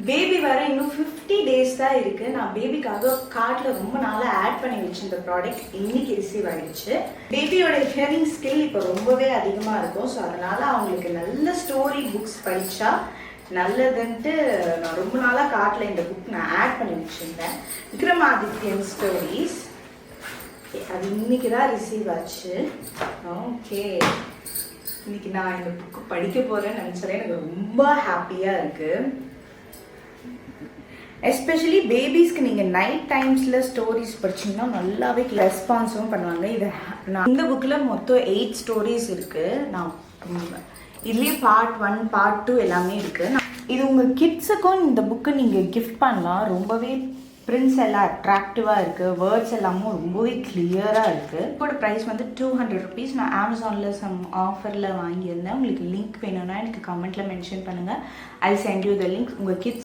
Baby வர இன்னும் 50 days தான் இருக்குது. நான் பேபிக்காக கார்ட்டில் ரொம்ப நாளாக ஆட் பண்ணி வச்சிருந்த ப்ராடக்ட் இன்னைக்கு ரிசீவ் ஆகிடுச்சு. பேபியோட ஹியரிங் ஸ்கில் இப்போ ரொம்பவே அதிகமாக இருக்கும். ஸோ அதனால் அவங்களுக்கு நல்ல ஸ்டோரி புக்ஸ் படித்தா நல்லதுன்ட்டு நான் ரொம்ப நாளாக கார்ட்டில் இந்த புக் நான் ஆட் பண்ணி வச்சுருந்தேன். விக்ரமாதித்யன் ஸ்டோரிஸ். அது இன்னைக்கு தான் ரிசீவ் ஆச்சு. ஓகே, இன்னைக்கு நான் இந்த புக்கு படிக்க போகிறேன்னு நினச்சாலே எனக்கு ரொம்ப ஹாப்பியாக இருக்குது. எஸ்பெஷலி பேபிஸ்க்கு நீங்கள் நைட் டைம்ஸில் ஸ்டோரிஸ் படிச்சிங்கன்னா நல்லாவே ரெஸ்பான்ஸும் பண்ணுவாங்க. நான் இந்த புக்கில் மொத்தம் 8 ஸ்டோரிஸ் இருக்குது. நான் இதுலேயே பார்ட் 1 பார்ட் 2 எல்லாமே இருக்குது. இது உங்கள் கிட்ஸுக்கும் இந்த புக்கு நீங்கள் கிஃப்ட் பண்ணலாம். ரொம்பவே பிரிண்ட்ஸ் எல்லாம் அட்ராக்டிவாக இருக்குது. வேர்ட்ஸ் எல்லாமும் ரொம்பவே கிளியராக இருக்குது. இதோட ப்ரைஸ் வந்து 200 ருபீஸ். நான் அமேசானில் சம் ஆஃபரில் வாங்கியிருந்தேன். உங்களுக்கு லிங்க் வேணும்னா எனக்கு கமெண்ட்டில் மென்ஷன் பண்ணுங்கள். I sent you the link. உங்கள் கிட்ஸ்